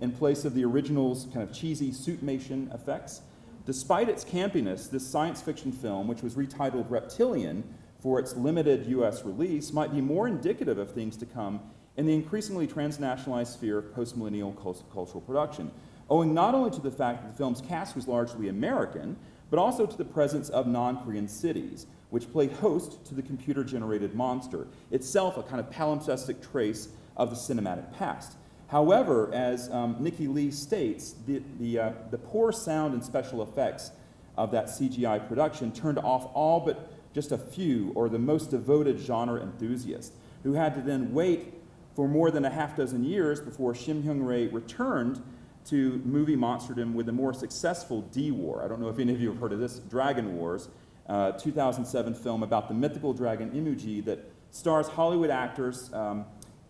in place of the original's kind of cheesy suitmation effects. Despite its campiness, this science fiction film, which was retitled Reptilian for its limited US release, might be more indicative of things to come in the increasingly transnationalized sphere of post-millennial cultural production, owing not only to the fact that the film's cast was largely American, but also to the presence of non-Korean cities, which played host to the computer-generated monster, itself a kind of palimpsestic trace of the cinematic past. However, as Nikki Lee states, the poor sound and special effects of that CGI production turned off all but just a few, or the most devoted genre enthusiasts, who had to then wait for more than a half dozen years before Shim Hyung-rae returned to movie monsterdom with a more successful D-War. I don't know if any of you have heard of this, Dragon Wars, 2007 film about the mythical dragon Imuji that stars Hollywood actors,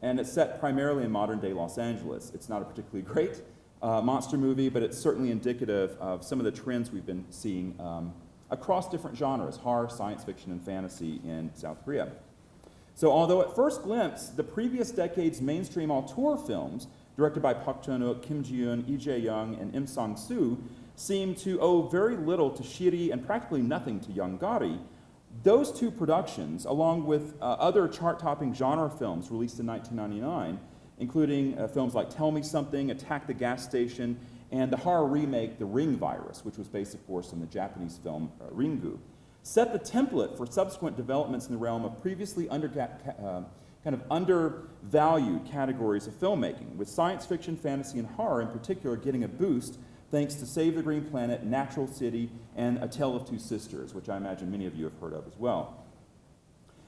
and it's set primarily in modern-day Los Angeles. It's not a particularly great monster movie, but it's certainly indicative of some of the trends we've been seeing across different genres, horror, science fiction, and fantasy in South Korea. So although at first glimpse, the previous decade's mainstream auteur films, directed by Park Chan-wook, Kim Ji-yoon, Lee Jae-young, and Im Sang-soo, seem to owe very little to Shiri and practically nothing to Yeonggari. Those two productions, along with other chart-topping genre films released in 1999, including films like Tell Me Something, Attack the Gas Station, and the horror remake, The Ring Virus, which was based, of course, on the Japanese film Ringu, set the template for subsequent developments in the realm of previously undervalued categories of filmmaking, with science fiction, fantasy, and horror in particular getting a boost thanks to Save the Green Planet, Natural City, and A Tale of Two Sisters, which I imagine many of you have heard of as well.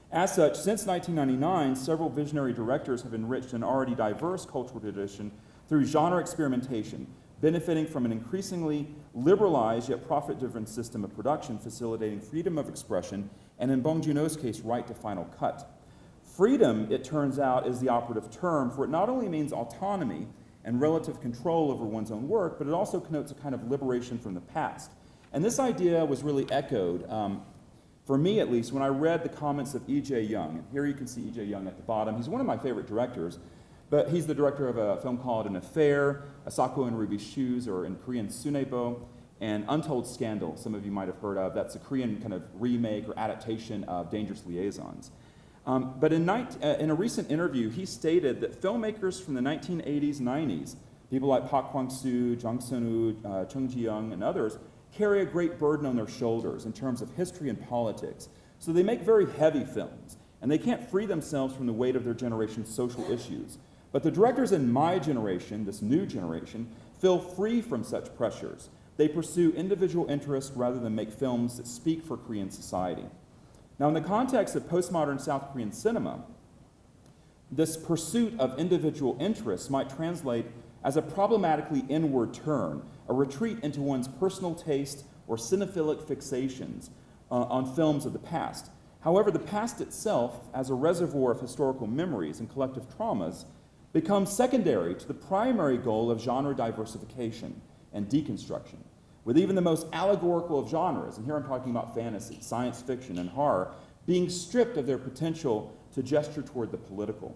As such, since 1999, several visionary directors have enriched an already diverse cultural tradition through genre experimentation, benefiting from an increasingly liberalized yet profit-driven system of production facilitating freedom of expression and, in Bong Joon-ho's case, right to final cut. Freedom, it turns out, is the operative term, for it not only means autonomy and relative control over one's own work, but it also connotes a kind of liberation from the past. And this idea was really echoed, for me at least, when I read the comments of E.J. Young. And here you can see E.J. Young at the bottom. He's one of my favorite directors, but he's the director of a film called An Affair, Asako and Ruby's Shoes, or in Korean, Sunebo, and Untold Scandal, some of you might have heard of. That's a Korean kind of remake or adaptation of Dangerous Liaisons. But in a recent interview, he stated that filmmakers from the 1980s, 90s, people like Park Kwang-soo, Jung Sun-woo, Chung Ji-young, and others, carry a great burden on their shoulders in terms of history and politics. So they make very heavy films, and they can't free themselves from the weight of their generation's social issues. But the directors in my generation, this new generation, feel free from such pressures. They pursue individual interests rather than make films that speak for Korean society. Now, in the context of postmodern South Korean cinema, this pursuit of individual interests might translate as a problematically inward turn, a retreat into one's personal taste or cinephilic fixations on films of the past. However, the past itself, as a reservoir of historical memories and collective traumas, becomes secondary to the primary goal of genre diversification and deconstruction, with even the most allegorical of genres, and here I'm talking about fantasy, science fiction, and horror, being stripped of their potential to gesture toward the political.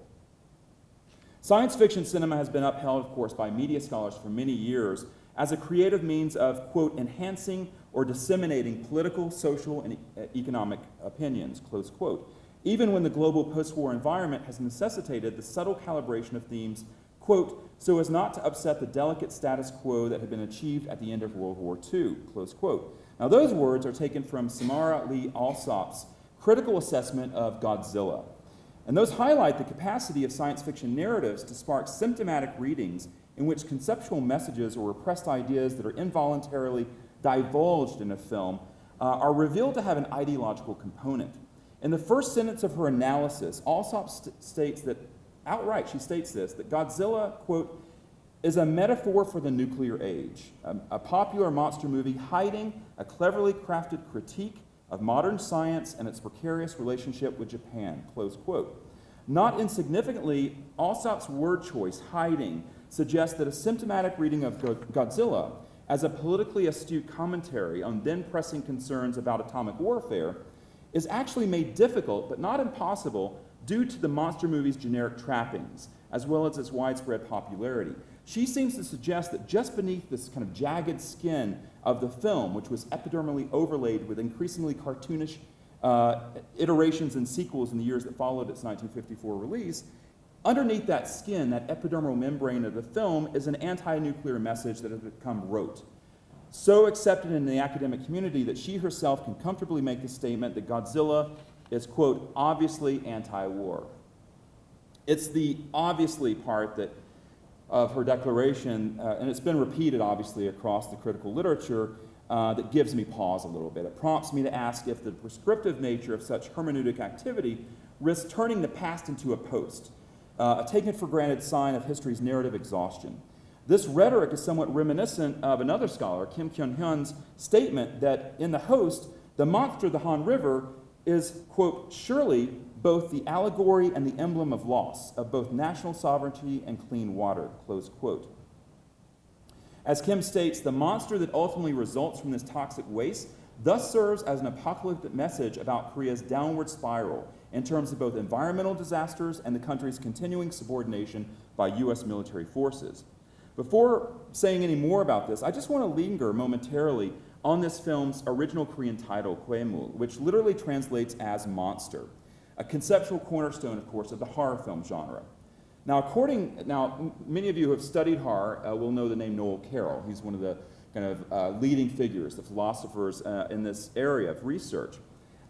Science fiction cinema has been upheld, of course, by media scholars for many years as a creative means of, quote, enhancing or disseminating political, social, and economic opinions, close quote, even when the global post-war environment has necessitated the subtle calibration of themes, quote, so as not to upset the delicate status quo that had been achieved at the end of World War II, close quote. Now those words are taken from Samara Lee Alsop's critical assessment of Godzilla. And those highlight the capacity of science fiction narratives to spark symptomatic readings in which conceptual messages or repressed ideas that are involuntarily divulged in a film are revealed to have an ideological component. In the first sentence of her analysis, Alsop states that, outright she states this, that Godzilla, quote, is a metaphor for the nuclear age, a popular monster movie hiding a cleverly crafted critique of modern science and its precarious relationship with Japan, close quote. Not insignificantly, Alsop's word choice, hiding, suggests that a symptomatic reading of Godzilla as a politically astute commentary on then-pressing concerns about atomic warfare is actually made difficult, but not impossible, due to the monster movie's generic trappings, as well as its widespread popularity. She seems to suggest that just beneath this kind of jagged skin of the film, which was epidermally overlaid with increasingly cartoonish iterations and sequels in the years that followed its 1954 release, underneath that skin, that epidermal membrane of the film, is an anti-nuclear message that has become rote. So accepted in the academic community that she herself can comfortably make the statement that Godzilla is, quote, obviously anti-war. It's the obviously part that of her declaration, and it's been repeated obviously across the critical literature, that gives me pause a little bit. It prompts me to ask if the prescriptive nature of such hermeneutic activity risks turning the past into a post, a taken for granted sign of history's narrative exhaustion. This rhetoric is somewhat reminiscent of another scholar, Kim Kyun-hyun's statement that in The Host, the monster of the Han River is, quote, surely both the allegory and the emblem of loss, of both national sovereignty and clean water, close quote. As Kim states, the monster that ultimately results from this toxic waste thus serves as an apocalyptic message about Korea's downward spiral in terms of both environmental disasters and the country's continuing subordination by U.S. military forces. Before saying any more about this, I just want to linger momentarily on this film's original Korean title, Kwaemul, which literally translates as monster, a conceptual cornerstone, of course, of the horror film genre. Now, many of you who have studied horror will know the name Noel Carroll. He's one of the kind of leading figures, the philosophers in this area of research.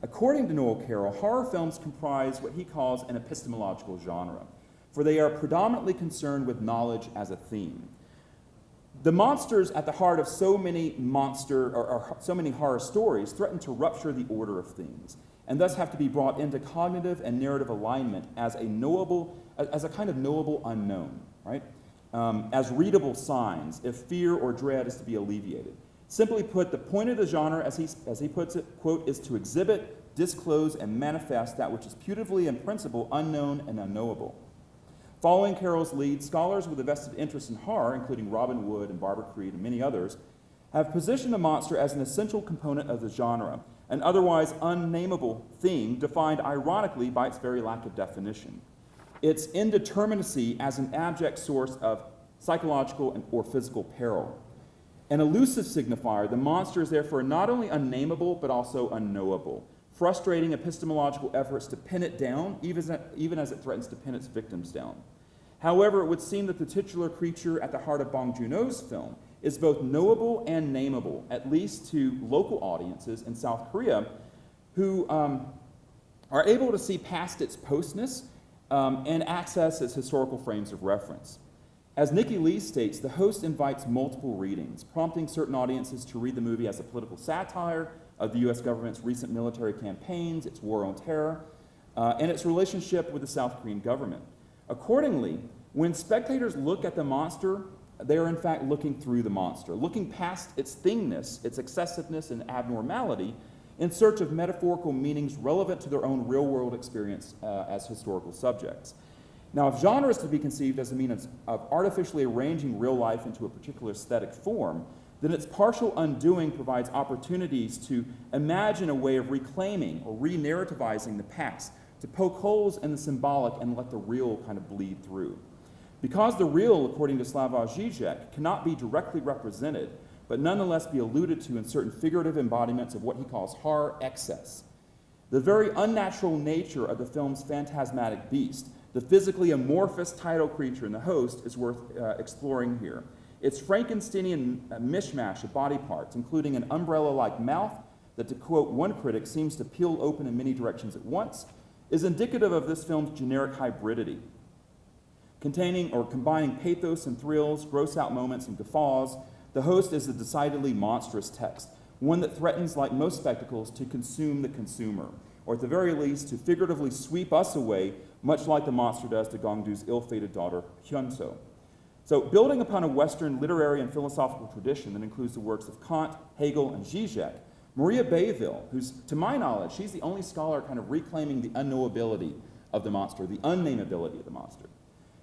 According to Noel Carroll, horror films comprise what he calls an epistemological genre, for they are predominantly concerned with knowledge as a theme. The monsters at the heart of so many so many horror stories threaten to rupture the order of things, and thus have to be brought into cognitive and narrative alignment as a kind of knowable unknown, right? As readable signs, if fear or dread is to be alleviated. Simply put, the point of the genre, as he puts it, quote, is to exhibit, disclose, and manifest that which is putatively in principle unknown and unknowable. Following Carroll's lead, scholars with a vested interest in horror, including Robin Wood and Barbara Creed and many others, have positioned the monster as an essential component of the genre, an otherwise unnameable thing defined ironically by its very lack of definition. Its indeterminacy as an abject source of psychological or physical peril. An elusive signifier, the monster is therefore not only unnameable but also unknowable, frustrating epistemological efforts to pin it down, even as it threatens to pin its victims down. However, it would seem that the titular creature at the heart of Bong Joon-ho's film is both knowable and nameable, at least to local audiences in South Korea, who are able to see past its postness and access its historical frames of reference. As Nikki Lee states, the host invites multiple readings, prompting certain audiences to read the movie as a political satire of the U.S. government's recent military campaigns, its war on terror, and its relationship with the South Korean government. Accordingly, when spectators look at the monster, they are in fact looking through the monster, looking past its thingness, its excessiveness and abnormality, in search of metaphorical meanings relevant to their own real-world experience as historical subjects. Now, if genre is to be conceived as a means of artificially arranging real life into a particular aesthetic form, then its partial undoing provides opportunities to imagine a way of reclaiming or re-narrativizing the past, to poke holes in the symbolic and let the real kind of bleed through. Because the real, according to Slavoj Žižek, cannot be directly represented, but nonetheless be alluded to in certain figurative embodiments of what he calls horror excess. The very unnatural nature of the film's phantasmatic beast, the physically amorphous title creature in the host, is worth exploring here. Its Frankensteinian mishmash of body parts, including an umbrella-like mouth that, to quote one critic, seems to peel open in many directions at once, is indicative of this film's generic hybridity, containing or combining pathos and thrills, gross-out moments and guffaws. The host is a decidedly monstrous text, one that threatens, like most spectacles, to consume the consumer, or at the very least, to figuratively sweep us away, much like the monster does to Gongdu's ill-fated daughter, Hyun-so. So, building upon a Western literary and philosophical tradition that includes the works of Kant, Hegel, and Zizek, Maria Bayville, who's, to my knowledge, she's the only scholar kind of reclaiming the unknowability of the monster, the unnameability of the monster.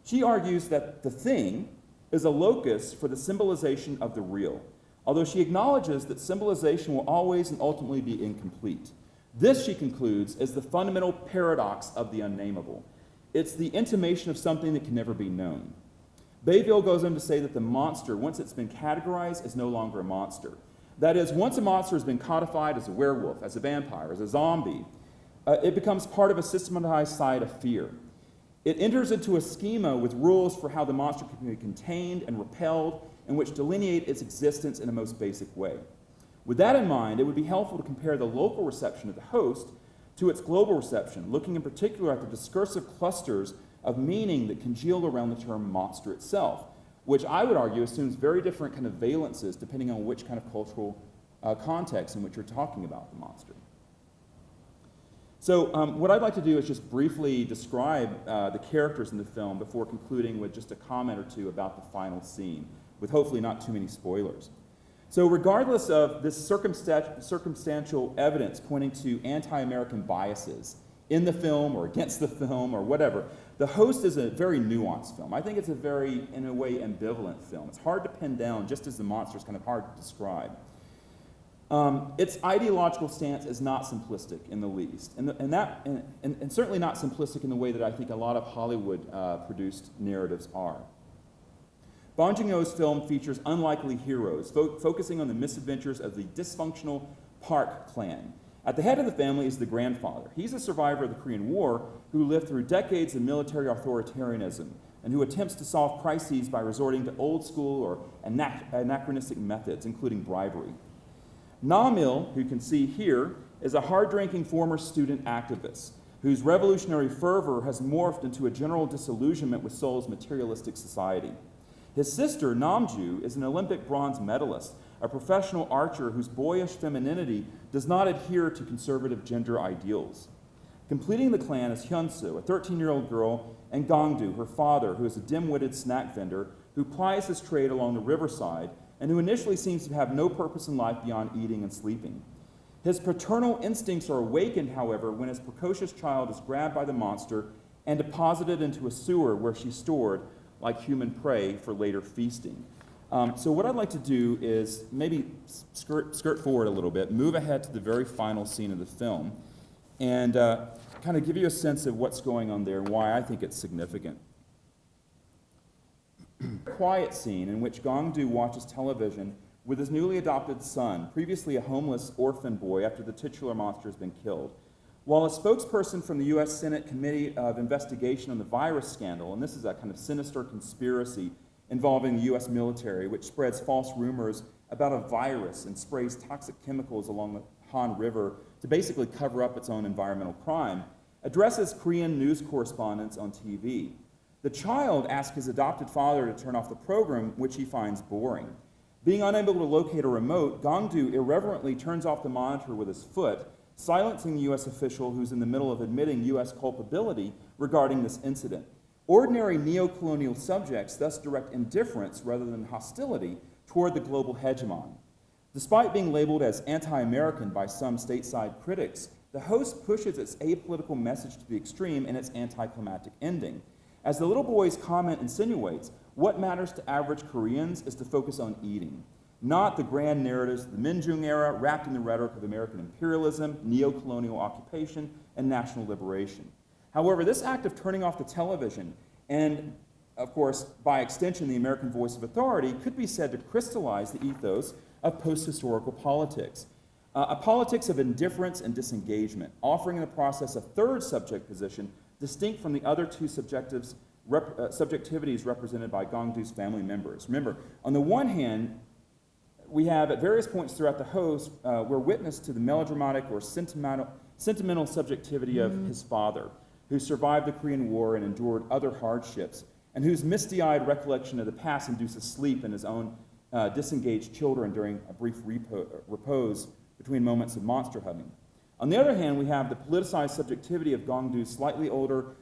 She argues that the thing is a locus for the symbolization of the real, although she acknowledges that symbolization will always and ultimately be incomplete. This, she concludes, is the fundamental paradox of the unnameable. It's the intimation of something that can never be known. Bayville goes on to say that the monster, once it's been categorized, is no longer a monster. That is, once a monster has been codified as a werewolf, as a vampire, as a zombie, it becomes part of a systematized side of fear. It enters into a schema with rules for how the monster can be contained and repelled, and which delineate its existence in a most basic way. With that in mind, it would be helpful to compare the local reception of the host to its global reception, looking in particular at the discursive clusters of meaning that congeal around the term monster itself, which I would argue assumes very different kind of valences depending on which kind of cultural context in which you're talking about the monster. So what I'd like to do is just briefly describe the characters in the film before concluding with just a comment or two about the final scene, with hopefully not too many spoilers. So regardless of this circumstantial evidence pointing to anti-American biases in the film or against the film or whatever, the host is a very nuanced film. I think it's a very, in a way, ambivalent film. It's hard to pin down, just as the monster is kind of hard to describe. Its ideological stance is not simplistic in the least, and certainly not simplistic in the way that I think a lot of Hollywood-produced narratives are. Bong Joon-ho's film features unlikely heroes, focusing on the misadventures of the dysfunctional Park clan. At the head of the family is the grandfather. He's a survivor of the Korean War who lived through decades of military authoritarianism, and who attempts to solve crises by resorting to old school or anachronistic methods, including bribery. Nam-il, who you can see here, is a hard-drinking former student activist whose revolutionary fervor has morphed into a general disillusionment with Seoul's materialistic society. His sister, Namju, is an Olympic bronze medalist, a professional archer whose boyish femininity does not adhere to conservative gender ideals. Completing the clan is Hyun-soo, a 13-year-old girl, and Gangdu, her father, who is a dim-witted snack vendor who plies his trade along the riverside and who initially seems to have no purpose in life beyond eating and sleeping. His paternal instincts are awakened, however, when his precocious child is grabbed by the monster and deposited into a sewer where she's stored like human prey for later feasting. So what I'd like to do is maybe skirt forward a little bit, move ahead to the very final scene of the film, and kind of give you a sense of what's going on there and why I think it's significant. A quiet scene in which Gangdu watches television with his newly adopted son, previously a homeless orphan boy after the titular monster has been killed. While a spokesperson from the U.S. Senate Committee of Investigation on the Virus Scandal, and this is a kind of sinister conspiracy involving the U.S. military, which spreads false rumors about a virus and sprays toxic chemicals along the Han River to basically cover up its own environmental crime, addresses Korean news correspondents on TV. The child asks his adopted father to turn off the program, which he finds boring. Being unable to locate a remote, Gangdu irreverently turns off the monitor with his foot, silencing the U.S. official who's in the middle of admitting U.S. culpability regarding this incident. Ordinary neo-colonial subjects thus direct indifference rather than hostility toward the global hegemon. Despite being labeled as anti-American by some stateside critics, the host pushes its apolitical message to the extreme in its anticlimactic ending. As the little boy's comment insinuates, what matters to average Koreans is to focus on eating, not the grand narratives of the Minjung era wrapped in the rhetoric of American imperialism, neo-colonial occupation, and national liberation. However, this act of turning off the television and, of course, by extension, the American voice of authority could be said to crystallize the ethos of post-historical politics, a politics of indifference and disengagement, offering in the process a third subject position distinct from the other two subjectivities represented by Gangdu's family members. Remember, on the one hand, we have at various points throughout the host, we're witness to the melodramatic or sentimental subjectivity of his father, who survived the Korean War and endured other hardships, and whose misty-eyed recollection of the past induces sleep in his own disengaged children during a brief repose between moments of monster hunting. On the other hand, we have the politicized subjectivity of Gangdu's slightly older,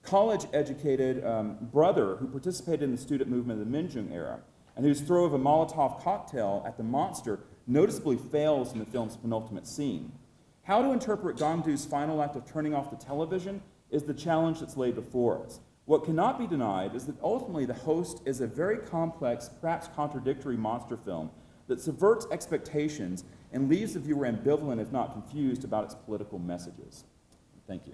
college-educated brother who participated in the student movement of the Minjung era, and whose throw of a Molotov cocktail at the monster noticeably fails in the film's penultimate scene. How to interpret Gangdu's final act of turning off the television is the challenge that's laid before us. What cannot be denied is that ultimately the host is a very complex, perhaps contradictory monster film that subverts expectations and leaves the viewer ambivalent, if not confused, about its political messages. Thank you.